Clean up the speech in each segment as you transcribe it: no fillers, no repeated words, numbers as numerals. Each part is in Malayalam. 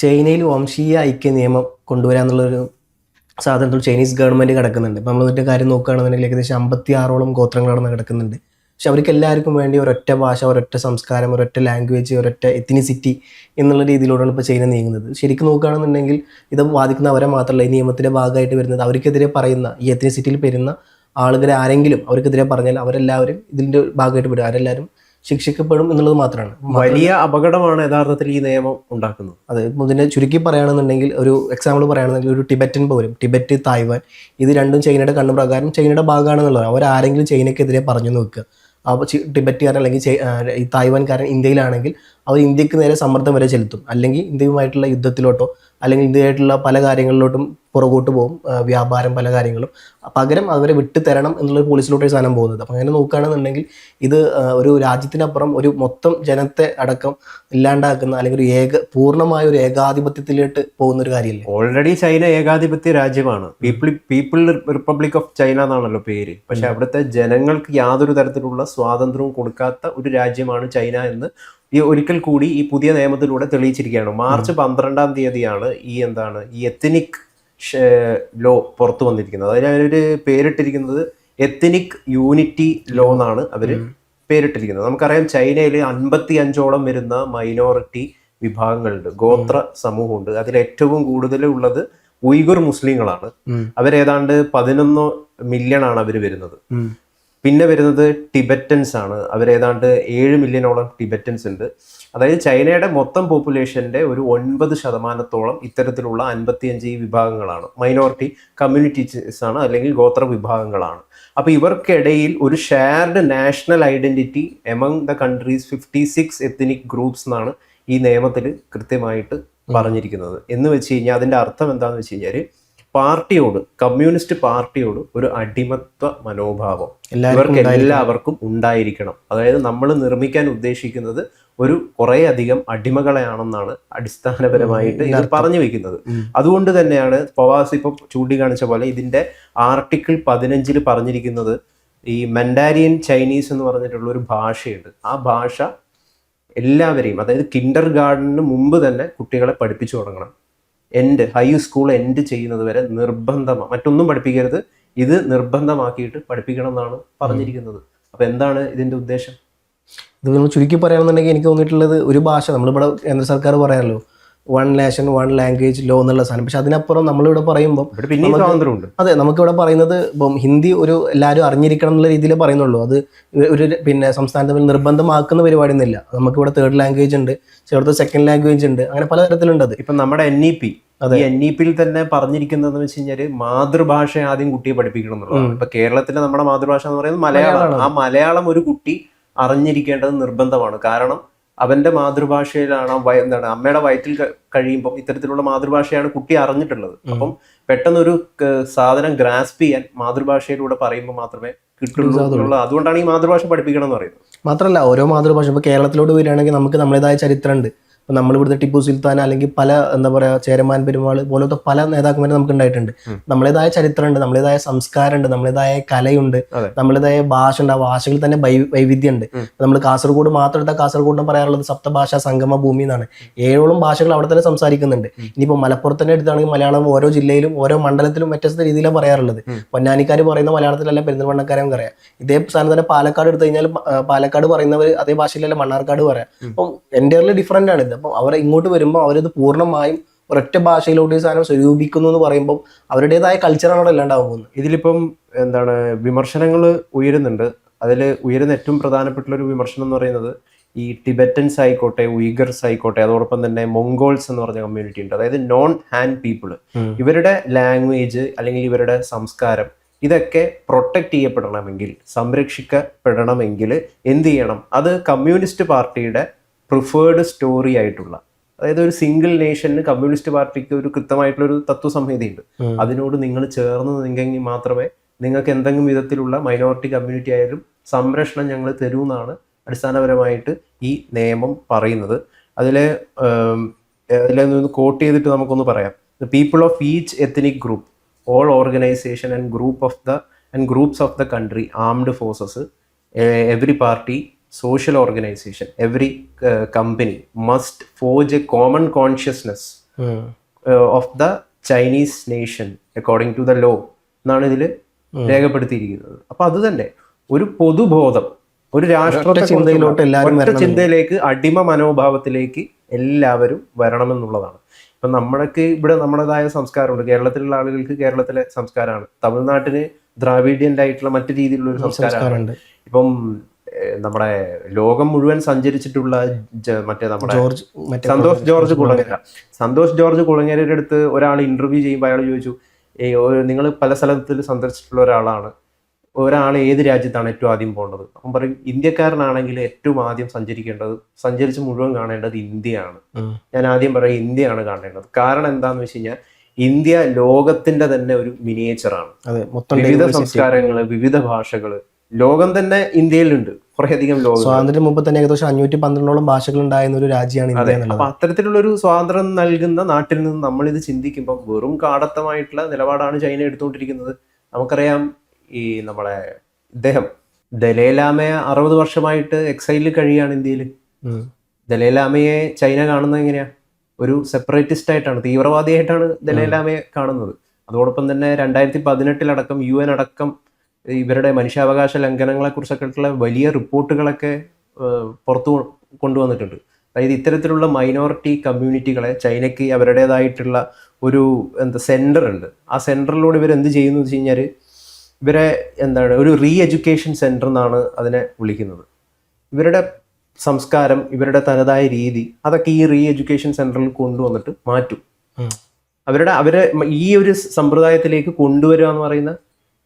ചൈനയിൽ വംശീയ ഐക്യ നിയമം കൊണ്ടുവരാന്നുള്ളൊരു സാധനത്തിൽ ചൈനീസ് ഗവൺമെൻറ് കിടക്കുന്നുണ്ട്. ഇപ്പോൾ നമ്മൾ മറ്റേ കാര്യം നോക്കുകയാണെന്നുണ്ടെങ്കിൽ ഏകദേശം 56ഓളം ഗോത്രങ്ങളാണ് കിടക്കുന്നുണ്ട്. പക്ഷെ അവർക്ക് എല്ലാവർക്കും വേണ്ടി ഒരൊറ്റ ഭാഷ, ഒരൊറ്റ സംസ്കാരം, ഒരൊറ്റ ലാംഗ്വേജ്, ഒരൊറ്റ എത്തിനിസിറ്റി എന്നുള്ള രീതിയിലൂടെയാണ് ഇപ്പോൾ ചൈന നീങ്ങുന്നത്. ശരിക്കും നോക്കുകയാണെന്നുണ്ടെങ്കിൽ ഇത് ബാധിക്കുന്ന അവരെ മാത്രമല്ല, ഈ നിയമത്തിൻ്റെ ഭാഗമായിട്ട് വരുന്നത് അവർക്കെതിരെ പറയുന്ന ഈ എത്തിനിസിറ്റിയിൽ വരുന്ന ആളുകളെ ആരെങ്കിലും അവർക്കെതിരെ പറഞ്ഞാൽ അവരെല്ലാവരും ഇതിൻ്റെ ഭാഗമായിട്ട് വരും, അവരെല്ലാവരും ശിക്ഷിക്കപ്പെടും എന്നുള്ളത് മാത്രമാണ്. വലിയ അപകടമാണ് യഥാർത്ഥത്തിൽ ഈ നിയമം ഉണ്ടാക്കുന്നത്. അതെ, ഇതിനെ ചുരുക്കി പറയുകയാണെന്നുണ്ടെങ്കിൽ ഒരു എക്സാമ്പിൾ പറയുകയാണെന്നുണ്ടെങ്കിൽ ഒരു ടിബറ്റൻ പോലും, ടിബറ്റ്, തായ്വാൻ, ഇത് രണ്ടും ചൈനയുടെ കണ്ണുപ്രകാരം ചൈനയുടെ ഭാഗമാണെന്നുള്ളത്. അവരാരെങ്കിലും ചൈനയ്ക്കെതിരെ പറഞ്ഞു നോക്കുക, അപ്പോൾ ടിബറ്റുകാരൻ അല്ലെങ്കിൽ ഈ തായ്വാൻകാരൻ ഇന്ത്യയിലാണെങ്കിൽ അവർ ഇന്ത്യക്ക് നേരെ സമ്മർദ്ദം വരെ ചെലുത്തും, അല്ലെങ്കിൽ ഇന്ത്യയുമായിട്ടുള്ള യുദ്ധത്തിലോട്ടോ അല്ലെങ്കിൽ ഇന്ത്യയായിട്ടുള്ള പല കാര്യങ്ങളിലോട്ടും പുറകോട്ട് പോകും, വ്യാപാരം പല കാര്യങ്ങളും. പകരം അവരെ വിട്ടു തരണം എന്നുള്ള പോളിസിലോട്ടൊരു സാധനം പോകുന്നത്. അപ്പം അങ്ങനെ നോക്കുകയാണെന്നുണ്ടെങ്കിൽ ഇത് ഒരു രാജ്യത്തിനപ്പുറം ഒരു മൊത്തം ജനത്തെ അടക്കം ഇല്ലാണ്ടാക്കുന്ന അല്ലെങ്കിൽ ഒരു പൂർണ്ണമായ ഒരു ഏകാധിപത്യത്തിലോട്ട് പോകുന്ന ഒരു കാര്യമല്ലേ. ഓൾറെഡി ചൈന ഏകാധിപത്യ രാജ്യമാണ്. പീപ്പിൾ റിപ്പബ്ലിക് ഓഫ് ചൈന എന്നാണല്ലോ പേര്. പക്ഷെ അവിടുത്തെ ജനങ്ങൾക്ക് യാതൊരു തരത്തിലുള്ള സ്വാതന്ത്ര്യവും കൊടുക്കാത്ത ഒരു രാജ്യമാണ് ചൈന എന്ന് ഒരിക്കൽ കൂടി ഈ പുതിയ നിയമത്തിലൂടെ തെളിയിച്ചിരിക്കുകയാണ്. മാർച്ച് 12-ാം തീയതിയാണ് ഈ എത്നിക് ലോ പുറത്തു വന്നിരിക്കുന്നത്. അതിന് അവര് പേരിട്ടിരിക്കുന്നത് എത്നിക് യൂണിറ്റി ലോ എന്നാണ് അവര് പേരിട്ടിരിക്കുന്നത്. നമുക്കറിയാം ചൈനയിൽ 55ഓളം വരുന്ന മൈനോറിറ്റി വിഭാഗങ്ങളുണ്ട്, ഗോത്ര സമൂഹമുണ്ട്. അതിൽ ഏറ്റവും കൂടുതൽ ഉള്ളത് ഉയ്ഗുർ മുസ്ലിങ്ങളാണ്. അവരേതാണ്ട് 11 മില്യൺ ആണ് അവർ വരുന്നത്. പിന്നെ വരുന്നത് ടിബറ്റൻസ് ആണ്. അവരേതാണ്ട് 7 മില്യണോളം ടിബറ്റൻസ് ഉണ്ട്. അതായത് ചൈനയുടെ മൊത്തം പോപ്പുലേഷന്റെ ഒരു 9% ഇത്തരത്തിലുള്ള 55 വിഭാഗങ്ങളാണ്, മൈനോറിറ്റി കമ്മ്യൂണിറ്റീസ് ആണ്, അല്ലെങ്കിൽ ഗോത്ര വിഭാഗങ്ങളാണ്. അപ്പൊ ഇവർക്കിടയിൽ ഒരു shared national identity among the countries 56 ethnic groups എന്നാണ് ഈ നിയമത്തിൽ കൃത്യമായിട്ട് പറഞ്ഞിരിക്കുന്നത്. എന്ന് വെച്ച് കഴിഞ്ഞാൽ അതിന്റെ അർത്ഥം എന്താണെന്ന് വെച്ച് കഴിഞ്ഞാൽ പാർട്ടിയോട്, കമ്മ്യൂണിസ്റ്റ് പാർട്ടിയോട് ഒരു അടിമത്വ മനോഭാവം ഇവർക്ക് എല്ലാവർക്കും ഉണ്ടായിരിക്കണം. അതായത് നമ്മൾ നിർമ്മിക്കാൻ ഉദ്ദേശിക്കുന്നത് ഒരു കുറേ അധികം അടിമകളെയാണെന്നാണ് അടിസ്ഥാനപരമായിട്ട് ഇത് പറഞ്ഞു വെക്കുന്നത്. അതുകൊണ്ട് തന്നെയാണ് പവാസ് ഇപ്പൊ ചൂണ്ടിക്കാണിച്ച പോലെ ഇതിന്റെ ആർട്ടിക്കിൾ 15 പറഞ്ഞിരിക്കുന്നത് ഈ മൻഡാരിയൻ ചൈനീസ് എന്ന് പറഞ്ഞിട്ടുള്ള ഒരു ഭാഷയുണ്ട്. ആ ഭാഷ എല്ലാവരെയും, അതായത് കിൻഡർ ഗാർഡന് മുമ്പ് തന്നെ കുട്ടികളെ പഠിപ്പിച്ചു തുടങ്ങണം. ഹൈ സ്കൂൾ എൻഡ് ചെയ്യുന്നത് വരെ നിർബന്ധമാണ്, മറ്റൊന്നും പഠിപ്പിക്കരുത്, ഇത് നിർബന്ധമാക്കിയിട്ട് പഠിപ്പിക്കണം എന്നാണ് പറഞ്ഞിരിക്കുന്നത്. അപ്പൊ എന്താണ് ഇതിന്റെ ഉദ്ദേശം? ഇത് നമ്മൾ ചുരുക്കി പറയാമെന്നുണ്ടെങ്കിൽ എനിക്ക് തോന്നിയിട്ടുള്ളത് ഒരു ഭാഷ, നമ്മളിവിടെ കേന്ദ്ര സർക്കാർ പറയാമല്ലോ 1 നേഷൻ 1 ലാംഗ്വേജ് ലോ എന്നുള്ള സാധനം. പക്ഷെ അതിനപ്പുറം നമ്മളിവിടെ പറയുമ്പോൾ അതെ, നമുക്കിവിടെ പറയുന്നത് ഇപ്പം ഹിന്ദി ഒരു എല്ലാവരും അറിഞ്ഞിരിക്കണം എന്നുള്ള രീതിയിൽ പറയുന്നുള്ളൂ. അത് ഒരു സംസ്ഥാനത്ത് നിർബന്ധമാക്കുന്ന പരിപാടി ഒന്നുമില്ല. നമുക്കിവിടെ 3rd ലാംഗ്വേജ് ഉണ്ട്, ചിലടത്ത് 2nd ലാംഗ്വേജ് ഉണ്ട്, അങ്ങനെ പല തരത്തിലുണ്ട്. അത് ഇപ്പം നമ്മുടെ NEP തന്നെ പറഞ്ഞിരിക്കുന്നതെന്ന് വെച്ച് കഴിഞ്ഞാൽ മാതൃഭാഷ ആദ്യം കുട്ടിയെ പഠിപ്പിക്കണം എന്നുള്ളതാണ്. ഇപ്പൊ കേരളത്തിലെ നമ്മുടെ മാതൃഭാഷ എന്ന് പറയുന്നത് മലയാളമാണ്. ആ മലയാളം ഒരു കുട്ടി അറിഞ്ഞിരിക്കേണ്ടത് നിർബന്ധമാണ്. കാരണം അവന്റെ മാതൃഭാഷയിലാണ്, അമ്മയുടെ വയറ്റിൽ കഴിയുമ്പോൾ ഇത്തരത്തിലുള്ള മാതൃഭാഷയാണ് കുട്ടി അറിഞ്ഞിട്ടുള്ളത്. അപ്പം പെട്ടെന്നൊരു സാധനം ഗ്രാസ്പ് ചെയ്യാൻ മാതൃഭാഷയിലൂടെ പറയുമ്പോൾ മാത്രമേ കിട്ടുള്ളൂ എന്നുള്ളത്. അതുകൊണ്ടാണ് ഈ മാതൃഭാഷ പഠിപ്പിക്കണം എന്ന് പറയുന്നത്. മാത്രമല്ല ഓരോ മാതൃഭാഷ, ഇപ്പൊ കേരളത്തിലോട്ട് വരികയാണെങ്കിൽ നമുക്ക് നമ്മുടേതായ ചരിത്രമുണ്ട്. ഇപ്പം നമ്മളിവിടുത്തെ ടിപ്പു സുൽത്താൻ അല്ലെങ്കിൽ പല ചേരമാൻ പെരുമാൾ പോലത്തെ പല നേതാക്കന്മാരും നമുക്ക് ഉണ്ടായിട്ടുണ്ട്. നമ്മളേതായ ചരിത്രമുണ്ട്, നമ്മളേതായ സംസ്കാരമുണ്ട്, നമ്മളേതായ കലയുണ്ട്, നമ്മളേതായ ഭാഷ ഉണ്ട്. ആ ഭാഷകളിൽ തന്നെ വൈവിധ്യം ഉണ്ട്. നമ്മൾ കാസർഗോഡ് മാത്രം എടുത്താൽ കാസർഗോഡിനെ പറയാറുള്ളത് സപ്തഭാഷാ സംഗമ ഭൂമി എന്നാണ്. 7ഓളം ഭാഷകൾ അവിടെ തന്നെ സംസാരിക്കുന്നുണ്ട്. ഇനിയിപ്പോൾ മലപ്പുറത്ത് തന്നെ എടുത്താണെങ്കിൽ മലയാളം ഓരോ ജില്ലയിലും ഓരോ മണ്ഡലത്തിലും വ്യത്യസ്ത രീതിയിലാണ് പറയാറുള്ളത്. പൊന്നാനിക്കാർ പറയുന്ന മലയാളത്തിലല്ല പെരിന്തൽമണ്ണക്കാരും പറയാം. ഇതേ സ്ഥാനം തന്നെ പാലക്കാട് എടുത്തു കഴിഞ്ഞാൽ പാലക്കാട് പറയുന്നവർ അതേ ഭാഷയിലല്ല മണ്ണാർക്കാട് പറയാം. അപ്പം എൻ്റയർലി ഡിഫറൻ്റ് ആണ് ഇത്. അപ്പം അവർ ഇങ്ങോട്ട് വരുമ്പോൾ അവരിത് പൂർണ്ണമായും ഒരൊറ്റ ഭാഷയിലോട്ട് ഈ സാധനം സ്വരൂപിക്കുന്നു എന്ന് പറയുമ്പോൾ അവരുടേതായ കൾച്ചറാണ് അവിടെ ഇല്ലാണ്ടാവാൻ പോകുന്നത്. ഇതിലിപ്പം വിമർശനങ്ങൾ ഉയരുന്നുണ്ട്. അതിൽ ഉയരുന്ന ഏറ്റവും പ്രധാനപ്പെട്ട ഒരു വിമർശനം എന്ന് പറയുന്നത് ഈ ടിബറ്റൻസ് ആയിക്കോട്ടെ, ഉയ്ഗർസ് ആയിക്കോട്ടെ, അതോടൊപ്പം തന്നെ മൊങ്കോൾസ് എന്ന് പറഞ്ഞ കമ്മ്യൂണിറ്റി ഉണ്ട്. അതായത് നോൺ ഹാൻ പീപ്പിൾ. ഇവരുടെ ലാംഗ്വേജ് അല്ലെങ്കിൽ ഇവരുടെ സംസ്കാരം ഇതൊക്കെ പ്രൊട്ടക്റ്റ് ചെയ്യപ്പെടണമെങ്കിൽ, സംരക്ഷിക്കപ്പെടണമെങ്കിൽ എന്ത് ചെയ്യണം? അത് കമ്മ്യൂണിസ്റ്റ് പാർട്ടിയുടെ പ്രിഫേർഡ് സ്റ്റോറി ആയിട്ടുള്ള, അതായത് ഒരു സിംഗിൾ നേഷന് കമ്മ്യൂണിസ്റ്റ് പാർട്ടിക്ക് ഒരു കൃത്യമായിട്ടുള്ള ഒരു തത്വസംഹിതയുണ്ട്. അതിനോട് നിങ്ങൾ ചേർന്ന് നിന്നെങ്കിൽ മാത്രമേ നിങ്ങൾക്ക് എന്തെങ്കിലും വിധത്തിലുള്ള മൈനോറിറ്റി കമ്മ്യൂണിറ്റി ആയാലും സംരക്ഷണം ഞങ്ങൾ തരൂന്നാണ് അടിസ്ഥാനപരമായിട്ട് ഈ നിയമം പറയുന്നത്. അതിലൊന്ന് കോട്ട് ചെയ്തിട്ട് നമുക്കൊന്ന് പറയാം. The people of each ethnic group, all organisation and groups of the country, armed forces, every party, social organization, every company must forge a common consciousness of the Chinese nation according to the law എന്നാണ് ഇതിൽ രേഖപ്പെടുത്തിയിരിക്കുന്നത്. അപ്പൊ അത് തന്നെ ഒരു പൊതുബോധം, ഒരു രാഷ്ട്രത്തെ ചിന്തയിലോട്ട് എല്ലാവരും ഒറ്റ ചിന്തയിലേക്ക്, അടിമ മനോഭാവത്തിലേക്ക് എല്ലാവരും വരണമെന്നുള്ളതാണ്. ഇപ്പൊ നമ്മൾക്ക് ഇവിടെ നമ്മുടേതായ സംസ്കാരമുണ്ട്. കേരളത്തിലുള്ള ആളുകൾക്ക് കേരളത്തിലെ സംസ്കാരമാണ്, തമിഴ്നാട്ടിന് ദ്രാവിഡിയൻ ആയിട്ടുള്ള മറ്റു രീതിയിലുള്ള ഒരു സംസ്കാരമാണ്. ഇപ്പം നമ്മുടെ ലോകം മുഴുവൻ സഞ്ചരിച്ചിട്ടുള്ള മറ്റേ നമ്മുടെ സന്തോഷ് ജോർജ് കുളങ്ങരയുടെ അടുത്ത് ഒരാൾ ഇന്റർവ്യൂ ചെയ്യുമ്പോൾ അയാൾ ചോദിച്ചു, നിങ്ങൾ പല സ്ഥലത്തിൽ സന്ദർശിച്ചിട്ടുള്ള ഒരാളാണ്, ഒരാൾ ഏത് രാജ്യത്താണ് ഏറ്റവും ആദ്യം പോകേണ്ടത്? അപ്പം പറയും, ഇന്ത്യക്കാരനാണെങ്കിൽ ഏറ്റവും ആദ്യം സഞ്ചരിച്ച് മുഴുവൻ കാണേണ്ടത് ഇന്ത്യയാണ്. ഞാൻ ആദ്യം പറയും ഇന്ത്യയാണ് കാണേണ്ടത്. കാരണം എന്താന്ന് വെച്ച് കഴിഞ്ഞാൽ ഇന്ത്യ ലോകത്തിന്റെ തന്നെ ഒരു മിനിയേച്ചറാണ്. വിവിധ സംസ്കാരങ്ങള്, വിവിധ ഭാഷകള്, ലോകം തന്നെ ഇന്ത്യയിലുണ്ട്. കുറേയധികം ലോകം സ്വാതന്ത്ര്യം മുമ്പ് തന്നെ ഏകദേശം 512 ഭാഷകൾ ഉണ്ടായിരുന്ന ഒരു രാജ്യമാണ് ഇന്ത്യ എന്നുള്ളത്. അപ്പൊ അത്തരത്തിലുള്ള ഒരു സ്വാതന്ത്ര്യം നൽകുന്ന നാട്ടിൽ നിന്ന് നമ്മൾ ഇത് ചിന്തിക്കുമ്പോൾ വെറും കാടത്തമായിട്ടുള്ള നിലപാടാണ് ചൈന എടുത്തുകൊണ്ടിരിക്കുന്നത്. നമുക്കറിയാം, ഈ നമ്മളെ ഇദ്ദേഹം ദലൈലാമയെ 60 വർഷമായിട്ട് എക്സൈലിൽ കഴിയാണ് ഇന്ത്യയിൽ. ദലൈലാമയെ ചൈന കാണുന്നത് എങ്ങനെയാ? ഒരു സെപ്പറേറ്റിസ്റ്റ് ആയിട്ടാണ്, തീവ്രവാദിയായിട്ടാണ് ദലൈലാമയെ കാണുന്നത്. അതോടൊപ്പം തന്നെ 2018 UN അടക്കം ഇവരുടെ മനുഷ്യാവകാശ ലംഘനങ്ങളെ കുറിച്ചൊക്കെയുള്ള വലിയ റിപ്പോർട്ടുകളൊക്കെ പുറത്തു കൊണ്ടുവന്നിട്ടുണ്ട്. അതായത് ഇത്തരത്തിലുള്ള മൈനോറിറ്റി കമ്മ്യൂണിറ്റികളെ ചൈനയ്ക്ക് അവരുടേതായിട്ടുള്ള ഒരു സെന്റർ ഉണ്ട്. ആ സെന്ററിലൂടെ ഇവർ എന്ത് ചെയ്യുന്നു വെച്ച് കഴിഞ്ഞാൽ ഇവരെ ഒരു റീ എഡ്യൂക്കേഷൻ സെന്റർ എന്നാണ് അതിനെ വിളിക്കുന്നത്. ഇവരുടെ സംസ്കാരം, ഇവരുടെ തനതായ രീതി, അതൊക്കെ ഈ റീ എഡ്യൂക്കേഷൻ സെന്ററിൽ കൊണ്ടുവന്നിട്ട് മാറ്റും. അവരെ ഈ ഒരു സമ്പ്രദായത്തിലേക്ക് കൊണ്ടുവരിക എന്ന് പറയുന്ന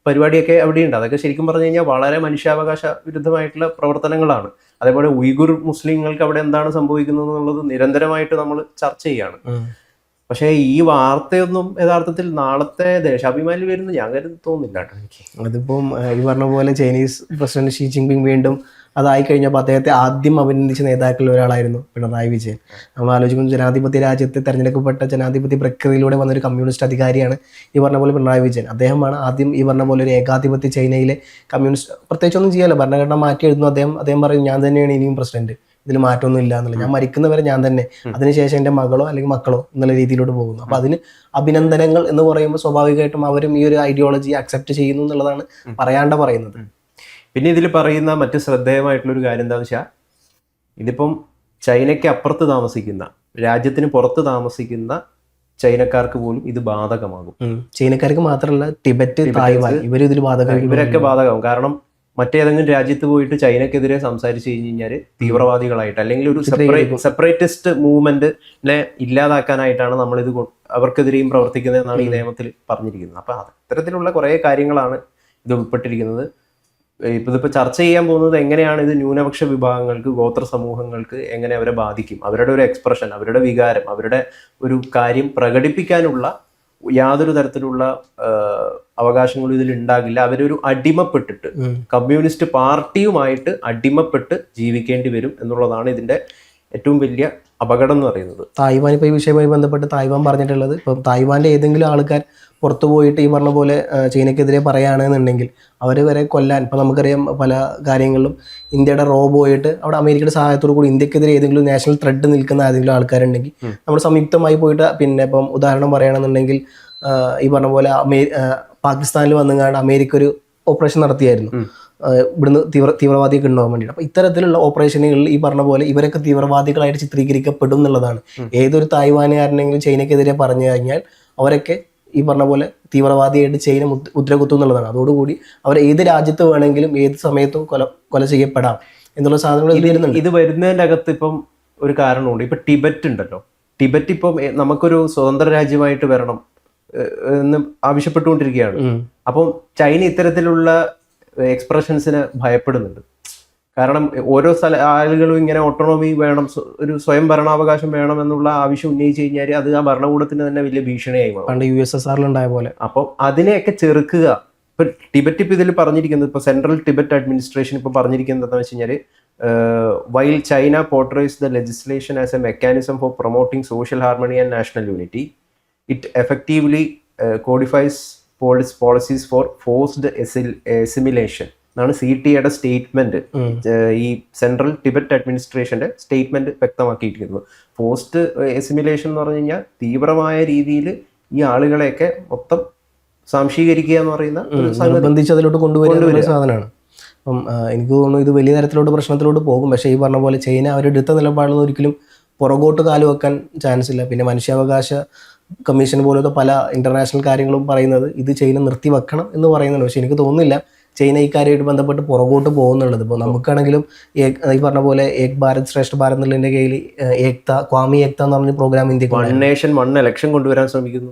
പരിപാടിയൊക്കെ അവിടെയുണ്ട്. അതൊക്കെ ശരിക്കും പറഞ്ഞു കഴിഞ്ഞാൽ വളരെ മനുഷ്യാവകാശ വിരുദ്ധമായിട്ടുള്ള പ്രവർത്തനങ്ങളാണ്. അതേപോലെ ഉയ്ഗുർ മുസ്ലിങ്ങൾക്ക് അവിടെ എന്താണ് സംഭവിക്കുന്നത് എന്നുള്ളത് നിരന്തരമായിട്ട് നമ്മൾ ചർച്ച ചെയ്യാണ്. പക്ഷേ ഈ വാർത്തയൊന്നും യഥാർത്ഥത്തിൽ നാളത്തെ ദേശാഭിമാനിൽ വരുന്ന ഞാൻ തോന്നുന്നില്ല കേട്ടോ എനിക്ക്. അതിപ്പം ഈ പറഞ്ഞ പോലെ ചൈനീസ് പ്രസിഡന്റ് ഷീ ജിൻപിങ് വീണ്ടും അതായി കഴിഞ്ഞപ്പോൾ അദ്ദേഹത്തെ ആദ്യം അഭിനന്ദിച്ച നേതാക്കളിൽ ഒരാളായിരുന്നു പിണറായി വിജയൻ. നമ്മൾ ആലോചിക്കുന്നത് ജനാധിപത്യ രാജ്യത്ത് തെരഞ്ഞെടുക്കപ്പെട്ട ജനാധിപത്യ പ്രക്രിയയിലൂടെ വന്നൊരു കമ്മ്യൂണിസ്റ്റ് അധികാരിയാണ് ഈ പറഞ്ഞ പോലെ പിണറായി വിജയൻ. അദ്ദേഹമാണ് ആദ്യം ഈ പറഞ്ഞ പോലെ ഒരു ഏകാധിപത്യ ചൈനയിലെ കമ്മ്യൂണിസ്റ്റ്, പ്രത്യേകിച്ചൊന്നും ചെയ്യാല്ല, ഭരണഘടന മാറ്റി എഴുതുന്നു. അദ്ദേഹം പറയും, ഞാൻ തന്നെയാണ് ഇനിയും പ്രസിഡന്റ്, ഇതിൽ മാറ്റമൊന്നും ഇല്ല എന്നുള്ളത്, ഞാൻ മരിക്കുന്നവരെ ഞാൻ തന്നെ, അതിനുശേഷം എൻ്റെ മകളോ അല്ലെങ്കിൽ മക്കളോ എന്നുള്ള രീതിയിലോട്ട് പോകുന്നു. അപ്പോൾ അതിന് അഭിനന്ദനങ്ങൾ എന്ന് പറയുമ്പോൾ സ്വാഭാവികമായിട്ടും അവരും ഈ ഒരു ഐഡിയോളജി അക്സെപ്റ്റ് ചെയ്യുന്നു എന്നുള്ളതാണ് പറയാണ്ട് പറയുന്നത്. പിന്നെ ഇതിൽ പറയുന്ന മറ്റു ശ്രദ്ധേയമായിട്ടുള്ളൊരു കാര്യം എന്താണെന്ന് വെച്ചാൽ, ഇതിപ്പം ചൈനയ്ക്ക് അപ്പുറത്ത് താമസിക്കുന്ന, രാജ്യത്തിന് പുറത്ത് താമസിക്കുന്ന ചൈനക്കാർക്ക് പോലും ഇത് ബാധകമാകും. ചൈനക്കാർക്ക് മാത്രമല്ല, ടിബറ്റ്, തായ്വാൻ, ഇവരൊക്കെ ബാധകമാകും. കാരണം മറ്റേതെങ്കിലും രാജ്യത്ത് പോയിട്ട് ചൈനക്കെതിരെ സംസാരിച്ചു കഴിഞ്ഞ് കഴിഞ്ഞാൽ തീവ്രവാദികളായിട്ട് അല്ലെങ്കിൽ ഒരു സെപ്പറേറ്റിസ്റ്റ് മൂവ്മെന്റിനെ ഇല്ലാതാക്കാനായിട്ടാണ് നമ്മളിത് അവർക്കെതിരെയും പ്രവർത്തിക്കുന്നത് എന്നാണ് ഈ നിയമത്തിൽ പറഞ്ഞിരിക്കുന്നത്. അപ്പൊ അത്തരത്തിലുള്ള കുറെ കാര്യങ്ങളാണ് ഇത് ഉൾപ്പെട്ടിരിക്കുന്നത്. ഇതിപ്പോൾ ചർച്ച ചെയ്യാൻ പോകുന്നത് എങ്ങനെയാണ് ഇത് ന്യൂനപക്ഷ വിഭാഗങ്ങൾക്ക്, ഗോത്ര സമൂഹങ്ങൾക്ക് എങ്ങനെ അവരെ ബാധിക്കും, അവരുടെ ഒരു എക്സ്പ്രഷൻ, അവരുടെ വികാരം, അവരുടെ ഒരു കാര്യം പ്രകടിപ്പിക്കാനുള്ള യാതൊരു തരത്തിലുള്ള അവകാശങ്ങളും ഇതിൽ ഉണ്ടാകില്ല. അവരൊരു അടിമപ്പെട്ടിട്ട് കമ്മ്യൂണിസ്റ്റ് പാർട്ടിയുമായിട്ട് അടിമപ്പെട്ട് ജീവിക്കേണ്ടി വരും എന്നുള്ളതാണ് ഇതിന്റെ ഏറ്റവും വലിയ അപകടം എന്ന് പറയുന്നത്. തായ്വാൻ ഇപ്പോൾ ഈ വിഷയവുമായി ബന്ധപ്പെട്ട് തായ്വാൻ പറഞ്ഞിട്ടുള്ളത്, ഇപ്പം തായ്വാന്റെ ഏതെങ്കിലും ആൾക്കാർ പുറത്തു പോയിട്ട് ഈ പറഞ്ഞ പോലെ ചൈനക്കെതിരെ പറയുകയാണെന്നുണ്ടെങ്കിൽ അവർ വരെ കൊല്ലാൻ, ഇപ്പം നമുക്കറിയാം പല കാര്യങ്ങളിലും ഇന്ത്യയുടെ പോയിട്ട് അവിടെ അമേരിക്കയുടെ സഹായത്തോടു കൂടി ഇന്ത്യക്കെതിരെ ഏതെങ്കിലും നാഷണൽ ത്രെഡ് നിൽക്കുന്ന ഏതെങ്കിലും ആൾക്കാരുണ്ടെങ്കിൽ നമ്മൾ സംയുക്തമായി പോയിട്ട്, പിന്നെ ഇപ്പം ഉദാഹരണം പറയുകയാണെന്നുണ്ടെങ്കിൽ ഈ പറഞ്ഞ പോലെ പാകിസ്ഥാനിൽ വന്നുകൊണ്ട് അമേരിക്ക ഒരു ഓപ്പറേഷൻ നടത്തിയായിരുന്നു ഇവിടുന്ന് തീവ്രവാദിയൊക്കെ ഉണ്ടാകാൻ വേണ്ടിയിട്ട്. അപ്പോൾ ഇത്തരത്തിലുള്ള ഓപ്പറേഷനുകളിൽ ഈ പറഞ്ഞ പോലെ ഇവരൊക്കെ തീവ്രവാദികളായിട്ട് ചിത്രീകരിക്കപ്പെടും എന്നുള്ളതാണ്. ഏതൊരു തായ്വാനുകാരനെങ്കിലും ചൈനക്കെതിരെ പറഞ്ഞു കഴിഞ്ഞാൽ അവരൊക്കെ ഈ പറഞ്ഞ പോലെ തീവ്രവാദിയായിട്ട് ചൈന മുദ്ര കുത്തും എന്നുള്ളതാണ്. അതോടുകൂടി അവർ ഏത് രാജ്യത്ത് വേണമെങ്കിലും ഏത് സമയത്തും കൊല ചെയ്യപ്പെടാം എന്നുള്ള സാധനങ്ങൾ ഇത് വരുന്നതിൻ്റെ അകത്ത് ഇപ്പം ഒരു കാരണമുണ്ട്. ഇപ്പം ടിബറ്റ് ഉണ്ടല്ലോ, ടിബറ്റ് ഇപ്പം നമുക്കൊരു സ്വതന്ത്ര രാജ്യമായിട്ട് വരണം എന്ന് ആവശ്യപ്പെട്ടുകൊണ്ടിരിക്കുകയാണ്. അപ്പം ചൈന ഇത്തരത്തിലുള്ള എക്സ്പ്രഷൻസിന് ഭയപ്പെടുന്നുണ്ട്. കാരണം ഓരോ ആളുകളും ഇങ്ങനെ ഓട്ടോണോമി വേണം, ഒരു സ്വയം ഭരണാവകാശം വേണം എന്നുള്ള ആവശ്യം ഉന്നയിച്ചു കഴിഞ്ഞാൽ അത് ആ ഭരണകൂടത്തിന് തന്നെ വലിയ ഭീഷണിയായി മാറും, USSR ഉണ്ടായ പോലെ. അപ്പം അതിനെയൊക്കെ ചെറുക്കുക. ഇപ്പൊ ടിബറ്റ് ഇപ്പൊ ഇതിൽ പറഞ്ഞിരിക്കുന്നത്, ഇപ്പൊ സെൻട്രൽ ടിബറ്റ് അഡ്മിനിസ്ട്രേഷൻ ഇപ്പൊ പറഞ്ഞിരിക്കുന്നത് എന്താണെന്ന് വെച്ച് കഴിഞ്ഞാൽ, while China portrays the legislation as a mechanism for promoting social harmony and national unity, it effectively codifies policies for forced assimilation എന്നാണ് CTAയുടെ സ്റ്റേറ്റ്മെന്റ്, ഈ സെൻട്രൽ ടിബറ്റ് അഡ്മിനിസ്ട്രേഷന്റെ സ്റ്റേറ്റ്മെന്റ് വ്യക്തമാക്കിയിരിക്കുന്നത്. പോസ്റ്റ് എസിമിലേഷൻ എന്ന് പറഞ്ഞു കഴിഞ്ഞാൽ തീവ്രമായ രീതിയിൽ ഈ ആളുകളെയൊക്കെ മൊത്തം സാംശീകരിക്കുക എന്ന് പറയുന്ന നിർബന്ധിച്ച് അതിലോട്ട് കൊണ്ടുവരുന്ന സാധനമാണ്. അപ്പം എനിക്ക് തോന്നുന്നു ഇത് വലിയ തരത്തിലോട്ട് പ്രശ്നത്തിലോട്ട് പോകും. പക്ഷേ ഈ പറഞ്ഞ പോലെ ചൈന അവരെടുത്ത നിലപാടിൽ ഒരിക്കലും പുറകോട്ട് കാല് വെക്കാൻ ചാൻസ് ഇല്ല. പിന്നെ മനുഷ്യാവകാശ കമ്മീഷൻ പോലത്തെ പല ഇന്റർനാഷണൽ കാര്യങ്ങളും പറയുന്നത് ഇത് ചൈന നിർത്തി വെക്കണം എന്ന് പറയുന്നുണ്ട്. പക്ഷെ എനിക്ക് തോന്നുന്നില്ല ചൈന ഈ കാര്യമായിട്ട് ബന്ധപ്പെട്ട് പുറകോട്ട് പോകുന്നുള്ളത്. ഇപ്പോൾ നമുക്കാണെങ്കിലും ഈ പറഞ്ഞ പോലെ ഏക് ഭാരത് ശ്രേഷ്ഠ ഭാരത് എന്നുള്ളതിൻ്റെ കയ്യിൽ ക്വാമി ഏക്ത എന്ന് പറഞ്ഞ പ്രോഗ്രാം ഇന്ത്യക്ക് വൺ നേഷൻ വൺ ഇലക്ഷൻ കൊണ്ടുവരാൻ ശ്രമിക്കുന്നു.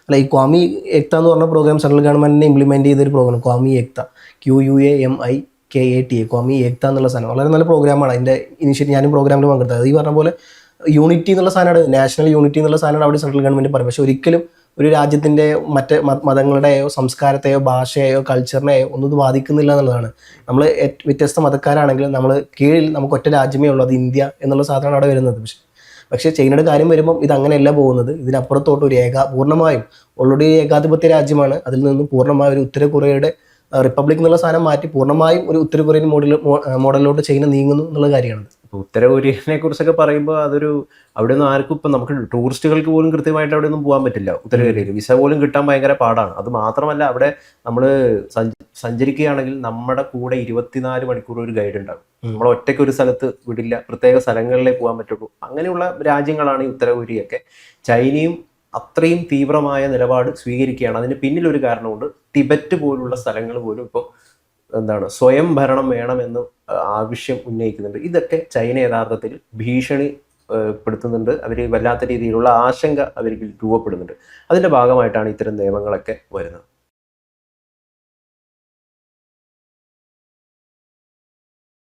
അല്ല, ഈ ക്വാമി ഏക്ത എന്ന് പറഞ്ഞ പ്രോഗ്രാം സെൻട്രൽ ഗവൺമെന്റിനെ ഇംപ്ലിമെന്റ് ചെയ്തൊരു പ്രോഗ്രാം ക്വാമി ഏക്ത, QUAMIKATA, ക്വാമി ഏക്ത എന്നുള്ള സാധനം വളരെ നല്ല പ്രോഗ്രാമാണ്. അതിൻ്റെ ഇനിഷ്യേറ്റീവ് ഞാനും പ്രോഗ്രാമിൽ പങ്കെടുത്തത്. ഈ പറഞ്ഞ പോലെ യൂണിറ്റി എന്നുള്ള സാധനമാണ്, നാഷണൽ യൂണിറ്റി എന്നുള്ള സാധനമാണ് അവിടെ സെൻട്രൽ ഗവൺമെന്റ് പറയും. പക്ഷെ ഒരിക്കലും ഒരു രാജ്യത്തിൻ്റെ മറ്റ് മതങ്ങളുടെയോ സംസ്കാരത്തെയോ ഭാഷയെയോ കൾച്ചറിനെയോ ഒന്നും ഇത് ബാധിക്കുന്നില്ല എന്നുള്ളതാണ്. നമ്മൾ വ്യത്യസ്ത മതക്കാരാണെങ്കിലും നമ്മൾ കീഴിൽ നമുക്ക് ഒറ്റ രാജ്യമേ ഉള്ളൂ, അത് ഇന്ത്യ എന്നുള്ള സാധനമാണ് അവിടെ വരുന്നത്. പക്ഷേ ചൈനയുടെ കാര്യം വരുമ്പം ഇത് അങ്ങനെയല്ല പോകുന്നത്. ഇതിനപ്പുറത്തോട്ട് ഒരു പൂർണ്ണമായും ഓൾറെഡി ഏകാധിപത്യ രാജ്യമാണ്. അതിൽ നിന്നും പൂർണ്ണമായും ഒരു ഉത്തര കൊറിയയുടെ റിപ്പബ്ലിക് എന്നുള്ള സാധനം മാറ്റി പൂർണ്ണമായും ഒരു ഉത്തര കൊറിയൻ മോഡലിലോട്ട് ചൈന നീങ്ങുന്നു എന്നുള്ള കാര്യമാണ്. ഇപ്പോൾ ഉത്തര കൊറിയനെ കുറിച്ചൊക്കെ പറയുമ്പോൾ അവിടെ നിന്ന് ആർക്കും ഇപ്പം നമുക്ക് ടൂറിസ്റ്റുകൾക്ക് പോലും കൃത്യമായിട്ട് അവിടെ ഒന്നും പോകാൻ പറ്റില്ല. ഉത്തര കൊറിയയിൽ വിസ പോലും കിട്ടാൻ ഭയങ്കര പാടാണ്. അത് മാത്രമല്ല അവിടെ നമ്മൾ സഞ്ചരിക്കുകയാണെങ്കിൽ നമ്മുടെ കൂടെ 24 മണിക്കൂർ ഒരു ഗൈഡ് ഉണ്ടാകും. നമ്മൾ ഒറ്റയ്ക്ക് ഒരു സ്ഥലത്ത് വിടില്ല, പ്രത്യേക സ്ഥലങ്ങളിലേ പോകാൻ പറ്റുള്ളൂ. അങ്ങനെയുള്ള രാജ്യങ്ങളാണ് ഈ ഉത്തര കൊറിയയൊക്കെ. ചൈനയും അത്രയും തീവ്രമായ നിലപാട് സ്വീകരിക്കുകയാണ്. അതിന് പിന്നിലൊരു കാരണമുണ്ട്. ടിബറ്റ് പോലുള്ള സ്ഥലങ്ങൾ പോലും ഇപ്പോൾ സ്വയം ഭരണം വേണമെന്ന് ആവശ്യം ഉന്നയിക്കുന്നുണ്ട്. ഇതൊക്കെ ചൈന യഥാർത്ഥത്തിൽ ഭീഷണിപ്പെടുത്തുന്നുണ്ട്. അവർ വല്ലാത്ത രീതിയിലുള്ള ആശങ്ക അവർക്ക് രൂപപ്പെടുന്നുണ്ട്. അതിൻ്റെ ഭാഗമായിട്ടാണ് ഇത്തരം നിയമങ്ങളൊക്കെ വരുന്നത്.